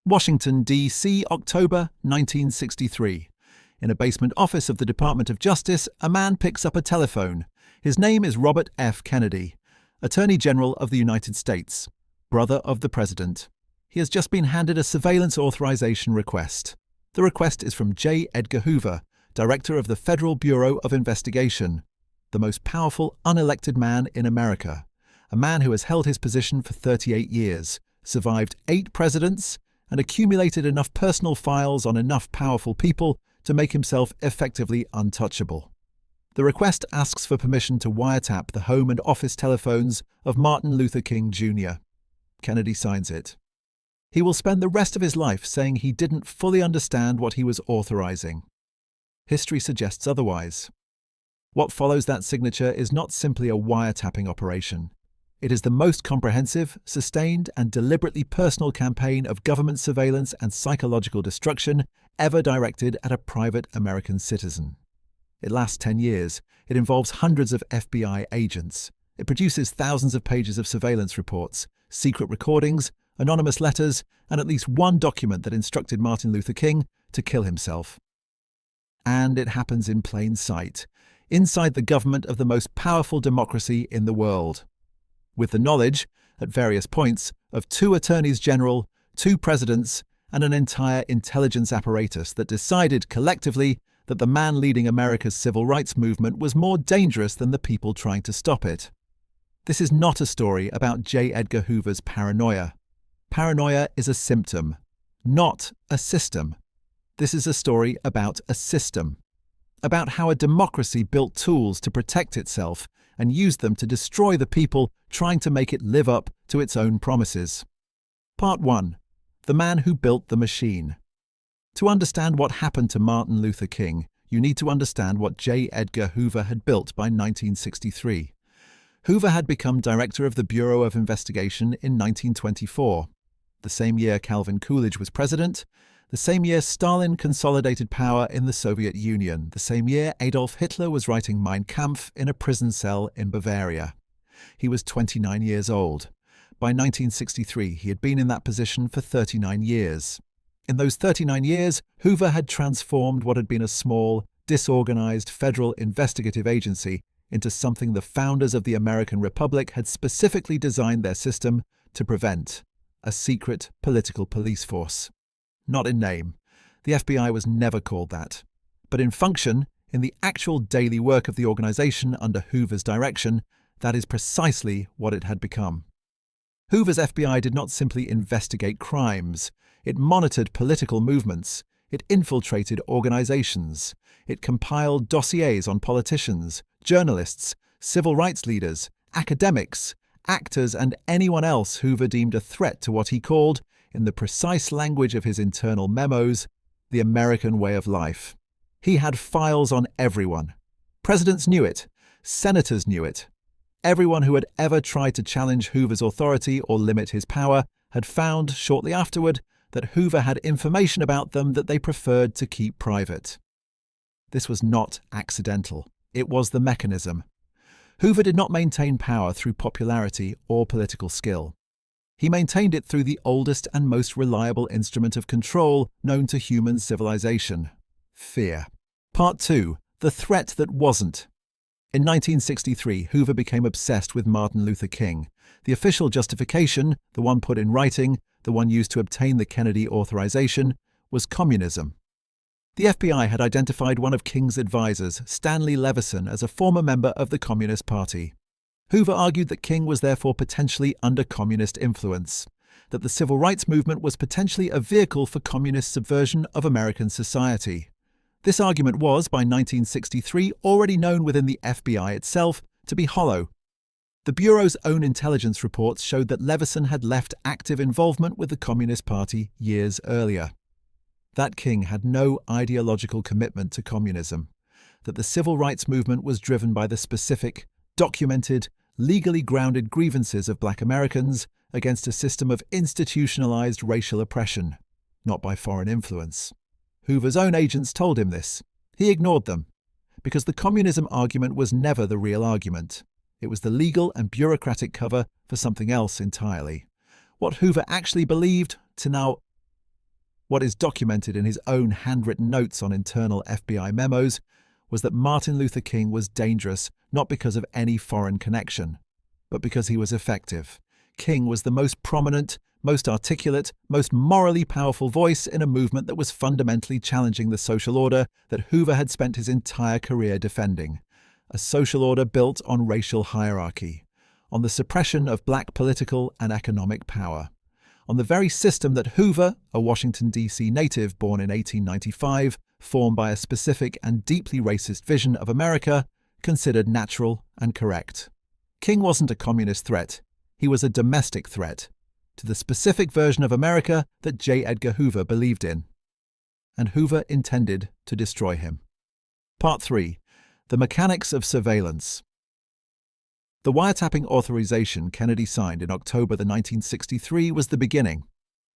Washington, D.C., October 1963. In a basement office of the Department of Justice, a man picks up a telephone. His name is Robert F. Kennedy, Attorney General of the United States, brother of the President. He has just been handed a surveillance authorization request. The request is from J. Edgar Hoover, Director of the Federal Bureau of Investigation, the most powerful unelected man in America, a man who has held his position for 38 years, survived 8 presidents, and accumulated enough personal files on enough powerful people to make himself effectively untouchable. The request asks for permission to wiretap the home and office telephones of Martin Luther King Jr. Kennedy signs it. He will spend the rest of his life saying he didn't fully understand what he was authorizing. History suggests otherwise. What follows that signature is not simply a wiretapping operation. It is the most comprehensive, sustained, and deliberately personal campaign of government surveillance and psychological destruction ever directed at a private American citizen. It lasts 10 years. It involves hundreds of FBI agents. It produces thousands of pages of surveillance reports, secret recordings, anonymous letters, and at least one document that instructed Martin Luther King to kill himself. And it happens in plain sight, inside the government of the most powerful democracy in the world. With the knowledge, at various points, of 2 attorneys general, 2 presidents, and an entire intelligence apparatus that decided collectively that the man leading America's civil rights movement was more dangerous than the people trying to stop it. This is not a story about J. Edgar Hoover's paranoia. Paranoia is a symptom, not a system. This is a story about a system, about how a democracy built tools to protect itself and used them to destroy the people trying to make it live up to its own promises. Part 1. The man who built the machine. To understand what happened to Martin Luther King, you need to understand what J. Edgar Hoover had built by 1963. Hoover had become director of the Bureau of Investigation in 1924, the same year Calvin Coolidge was president, the same year Stalin consolidated power in the Soviet Union, the same year Adolf Hitler was writing Mein Kampf in a prison cell in Bavaria. He was 29 years old. By 1963, he had been in that position for 39 years. In those 39 years, Hoover had transformed what had been a small, disorganized federal investigative agency into something the founders of the American Republic had specifically designed their system to prevent: a secret political police force. Not in name. The FBI was never called that. But in function, in the actual daily work of the organization under Hoover's direction, that is precisely what it had become. Hoover's FBI did not simply investigate crimes. It monitored political movements. It infiltrated organizations. It compiled dossiers on politicians, journalists, civil rights leaders, academics, actors, and anyone else Hoover deemed a threat to what he called, in the precise language of his internal memos, the American way of life. He had files on everyone. Presidents knew it. Senators knew it. Everyone who had ever tried to challenge Hoover's authority or limit his power had found, shortly afterward, that Hoover had information about them that they preferred to keep private. This was not accidental. It was the mechanism. Hoover did not maintain power through popularity or political skill. He maintained it through the oldest and most reliable instrument of control known to human civilization: fear. Part 2. The threat that wasn't. In 1963, Hoover became obsessed with Martin Luther King. The official justification, the one put in writing, the one used to obtain the Kennedy authorization, was communism. The FBI had identified one of King's advisors, Stanley Levison, as a former member of the Communist Party. Hoover argued that King was therefore potentially under communist influence, that the civil rights movement was potentially a vehicle for communist subversion of American society. This argument was, by 1963, already known within the FBI itself to be hollow. The Bureau's own intelligence reports showed that Levison had left active involvement with the Communist Party years earlier. That King had no ideological commitment to communism, that the civil rights movement was driven by the specific, documented, legally grounded grievances of Black Americans against a system of institutionalized racial oppression, not by foreign influence. Hoover's own agents told him this. He ignored them, because the communism argument was never the real argument. It was the legal and bureaucratic cover for something else entirely. What Hoover actually believed, to now What is documented in his own handwritten notes on internal FBI memos was that Martin Luther King was dangerous not because of any foreign connection, but because he was effective. King was the most prominent, most articulate, most morally powerful voice in a movement that was fundamentally challenging the social order that Hoover had spent his entire career defending. A social order built on racial hierarchy, on the suppression of black political and economic power, on the very system that Hoover, a Washington, D.C. native born in 1895, formed by a specific and deeply racist vision of America, considered natural and correct. King wasn't a communist threat. He was a domestic threat to the specific version of America that J. Edgar Hoover believed in. And Hoover intended to destroy him. Part 3. The Mechanics of Surveillance. The wiretapping authorization Kennedy signed in October 1963 was the beginning.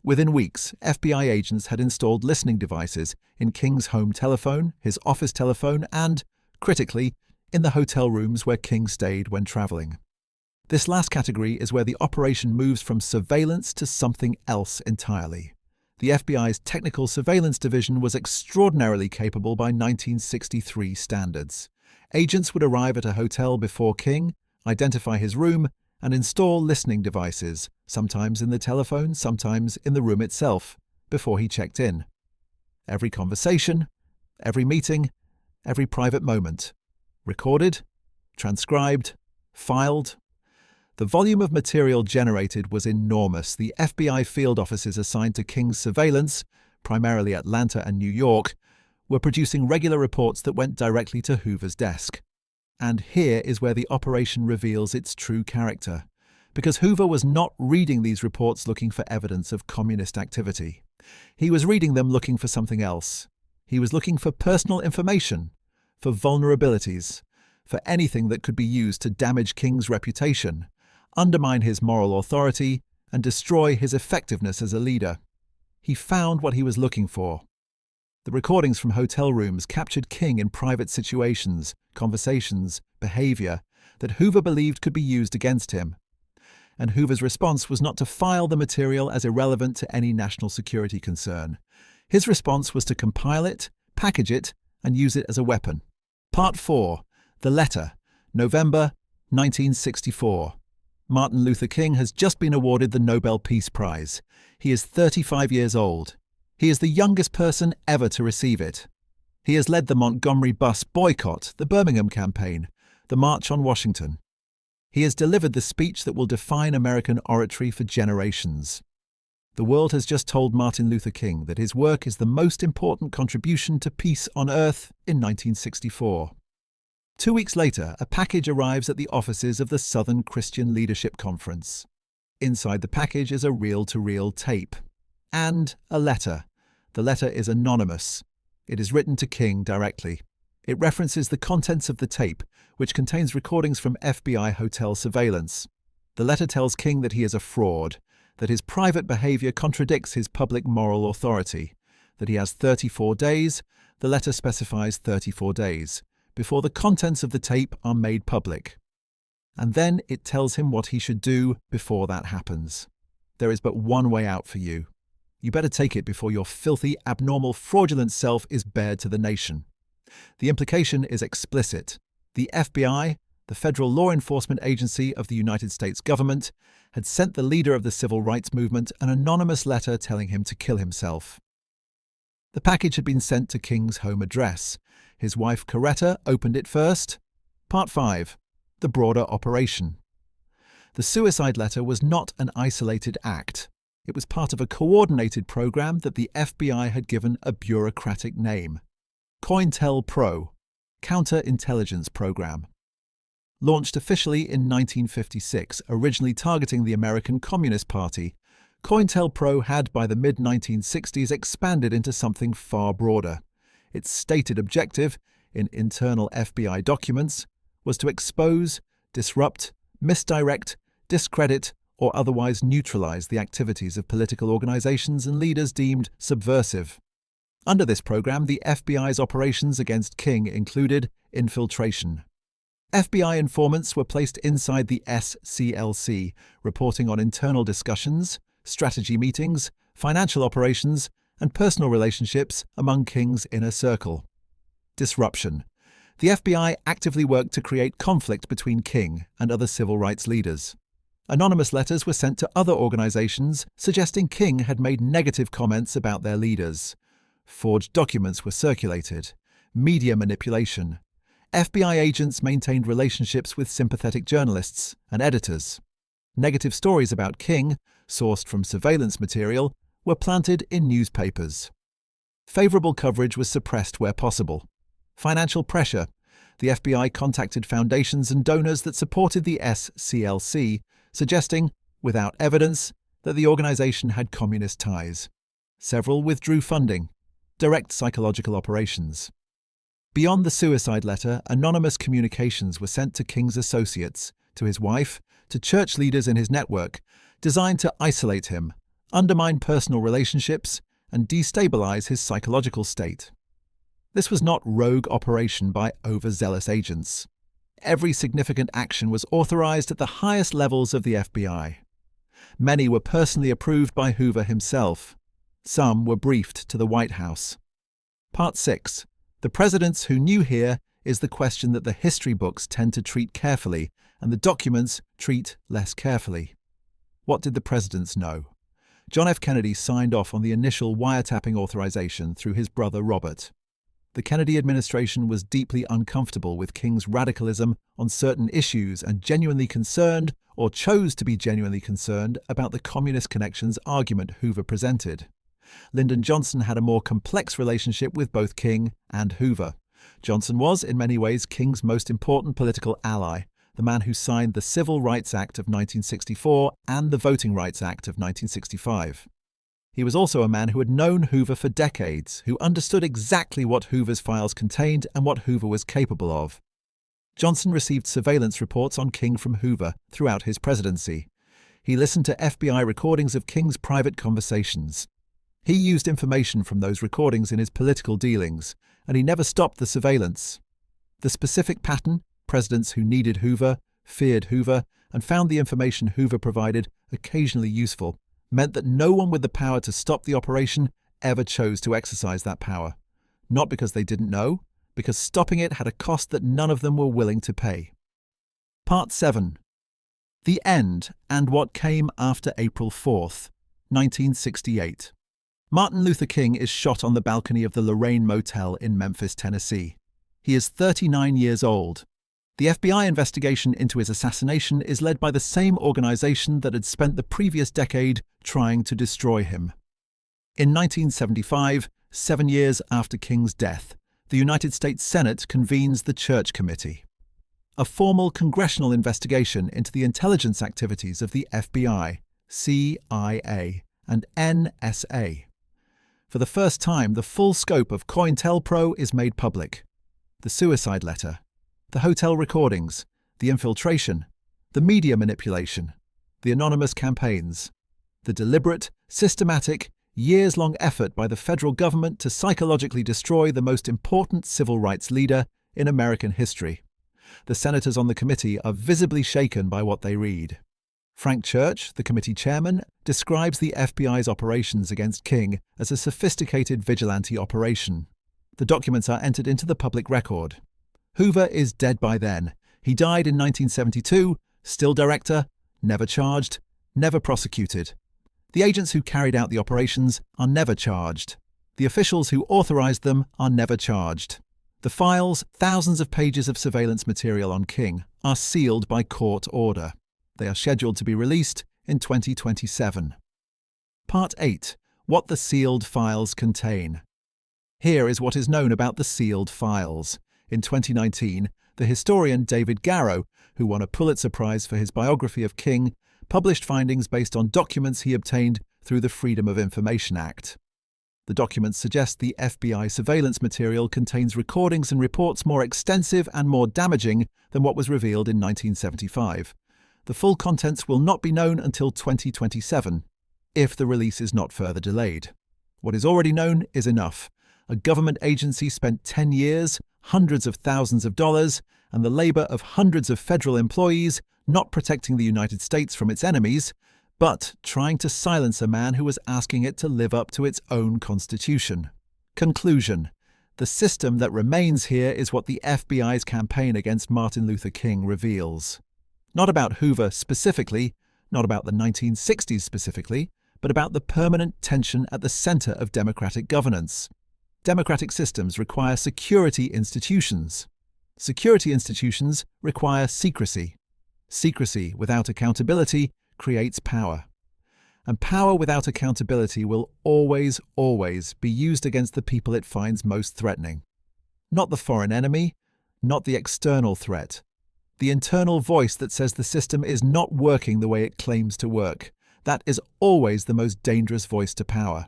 Within weeks, FBI agents had installed listening devices in King's home telephone, his office telephone, and, critically, in the hotel rooms where King stayed when traveling. This last category is where the operation moves from surveillance to something else entirely. The FBI's Technical Surveillance Division was extraordinarily capable by 1963 standards. Agents would arrive at a hotel before King, identify his room, and install listening devices, sometimes in the telephone, sometimes in the room itself, before he checked in. Every conversation, every meeting, every private moment. Recorded, transcribed, filed. The volume of material generated was enormous. The FBI field offices assigned to King's surveillance, primarily Atlanta and New York, were producing regular reports that went directly to Hoover's desk. And here is where the operation reveals its true character, because Hoover was not reading these reports looking for evidence of communist activity. He was reading them looking for something else. He was looking for personal information, for vulnerabilities, for anything that could be used to damage King's reputation, undermine his moral authority, and destroy his effectiveness as a leader. He found what he was looking for. The recordings from hotel rooms captured King in private situations, conversations, behavior that Hoover believed could be used against him. And Hoover's response was not to file the material as irrelevant to any national security concern. His response was to compile it, package it, and use it as a weapon. Part 4. The Letter. November 1964. Martin Luther King has just been awarded the Nobel Peace Prize. He is 35 years old. He is the youngest person ever to receive it. He has led the Montgomery bus boycott, the Birmingham campaign, the March on Washington. He has delivered the speech that will define American oratory for generations. The world has just told Martin Luther King that his work is the most important contribution to peace on earth in 1964. 2 weeks later, a package arrives at the offices of the Southern Christian Leadership Conference. Inside the package is a reel-to-reel tape. And a letter. The letter is anonymous. It is written to King directly. It references the contents of the tape, which contains recordings from FBI hotel surveillance. The letter tells King that he is a fraud, that his private behavior contradicts his public moral authority, that he has 34 days, the letter specifies 34 days, before the contents of the tape are made public. And then it tells him what he should do before that happens. There is but one way out for you. You better take it before your filthy, abnormal, fraudulent self is bared to the nation. The implication is explicit. The FBI, the federal law enforcement agency of the United States government, had sent the leader of the civil rights movement an anonymous letter telling him to kill himself. The package had been sent to King's home address. His wife Coretta opened it first. Part 5. The broader operation. The suicide letter was not an isolated act. It was part of a coordinated program that the FBI had given a bureaucratic name. COINTELPRO, Counterintelligence Program. Launched officially in 1956, originally targeting the American Communist Party, COINTELPRO had by the mid-1960s expanded into something far broader. Its stated objective, in internal FBI documents, was to expose, disrupt, misdirect, discredit, or otherwise neutralize the activities of political organizations and leaders deemed subversive. Under this program, the FBI's operations against King included infiltration. FBI informants were placed inside the SCLC, reporting on internal discussions, strategy meetings, financial operations, and personal relationships among King's inner circle. Disruption. The FBI actively worked to create conflict between King and other civil rights leaders. Anonymous letters were sent to other organizations suggesting King had made negative comments about their leaders. Forged documents were circulated. Media manipulation. FBI agents maintained relationships with sympathetic journalists and editors. Negative stories about King, sourced from surveillance material, were planted in newspapers. Favorable coverage was suppressed where possible. Financial pressure. The FBI contacted foundations and donors that supported the SCLC, suggesting, without evidence, that the organization had communist ties. Several withdrew funding. Direct psychological operations. Beyond the suicide letter, anonymous communications were sent to King's associates, to his wife, to church leaders in his network, designed to isolate him, undermine personal relationships, and destabilize his psychological state. This was not rogue operation by overzealous agents. Every significant action was authorized at the highest levels of the FBI. Many were personally approved by Hoover himself. Some were briefed to the White House. Part 6. The presidents who knew here is the question that the history books tend to treat carefully and the documents treat less carefully. What did the presidents know? John F. Kennedy signed off on the initial wiretapping authorization through his brother Robert. The Kennedy administration was deeply uncomfortable with King's radicalism on certain issues and genuinely concerned, or chose to be genuinely concerned, about the communist connections argument Hoover presented. Lyndon Johnson had a more complex relationship with both King and Hoover. Johnson was, in many ways, King's most important political ally, the man who signed the Civil Rights Act of 1964 and the Voting Rights Act of 1965. He was also a man who had known Hoover for decades, who understood exactly what Hoover's files contained and what Hoover was capable of. Johnson received surveillance reports on King from Hoover throughout his presidency. He listened to FBI recordings of King's private conversations. He used information from those recordings in his political dealings, and he never stopped the surveillance. The specific pattern, presidents who needed Hoover, feared Hoover, and found the information Hoover provided occasionally useful, meant that no one with the power to stop the operation ever chose to exercise that power. Not because they didn't know, because stopping it had a cost that none of them were willing to pay. Part 7. The End and What Came After April 4th, 1968. Martin Luther King is shot on the balcony of the Lorraine Motel in Memphis, Tennessee. He is 39 years old. The FBI investigation into his assassination is led by the same organization that had spent the previous decade trying to destroy him. In 1975, 7 years after King's death, the United States Senate convenes the Church Committee, a formal congressional investigation into the intelligence activities of the FBI, CIA, and NSA. For the first time, the full scope of COINTELPRO is made public. The suicide letter, the hotel recordings, the infiltration, the media manipulation, the anonymous campaigns, the deliberate, systematic, years-long effort by the federal government to psychologically destroy the most important civil rights leader in American history. The senators on the committee are visibly shaken by what they read. Frank Church, the committee chairman, describes the FBI's operations against King as a sophisticated vigilante operation. The documents are entered into the public record. Hoover is dead by then. He died in 1972, still director, never charged, never prosecuted. The agents who carried out the operations are never charged. The officials who authorized them are never charged. The files, thousands of pages of surveillance material on King, are sealed by court order. They are scheduled to be released in 2027. Part 8. What the sealed files contain. Here is what is known about the sealed files. In 2019, the historian David Garrow, who won a Pulitzer Prize for his biography of King, published findings based on documents he obtained through the Freedom of Information Act. The documents suggest the FBI surveillance material contains recordings and reports more extensive and more damaging than what was revealed in 1975. The full contents will not be known until 2027, if the release is not further delayed. What is already known is enough. A government agency spent 10 years, hundreds of thousands of dollars, and the labor of hundreds of federal employees not protecting the United States from its enemies, but trying to silence a man who was asking it to live up to its own constitution. Conclusion: the system that remains here is what the FBI's campaign against Martin Luther King reveals. Not about Hoover specifically, not about the 1960s specifically, but about the permanent tension at the center of democratic governance. Democratic systems require security institutions. Security institutions require secrecy. Secrecy without accountability creates power. And power without accountability will always, always be used against the people it finds most threatening. Not the foreign enemy, not the external threat. The internal voice that says the system is not working the way it claims to work. That is always the most dangerous voice to power.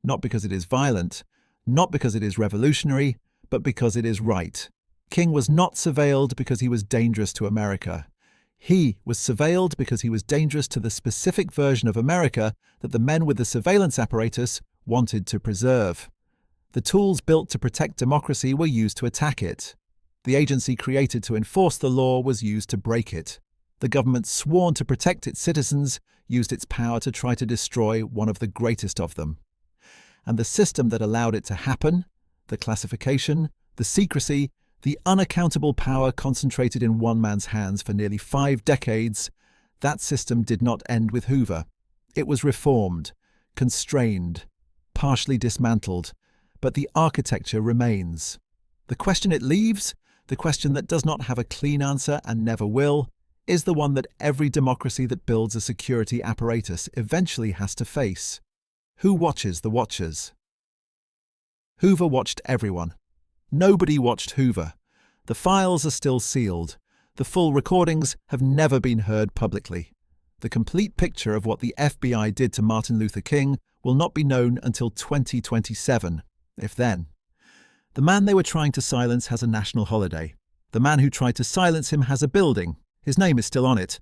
Not because it is violent, not because it is revolutionary, but because it is right. King was not surveilled because he was dangerous to America. He was surveilled because he was dangerous to the specific version of America that the men with the surveillance apparatus wanted to preserve. The tools built to protect democracy were used to attack it. The agency created to enforce the law was used to break it. The government sworn to protect its citizens used its power to try to destroy one of the greatest of them. And the system that allowed it to happen, the classification, the secrecy, the unaccountable power concentrated in one man's hands for nearly 5 decades, that system did not end with Hoover. It was reformed, constrained, partially dismantled, but the architecture remains. The question it leaves, the question that does not have a clean answer and never will, is the one that every democracy that builds a security apparatus eventually has to face. Who watches the watchers? Hoover watched everyone. Nobody watched Hoover. The files are still sealed. The full recordings have never been heard publicly. The complete picture of what the FBI did to Martin Luther King will not be known until 2027, if then. The man they were trying to silence has a national holiday. The man who tried to silence him has a building. His name is still on it.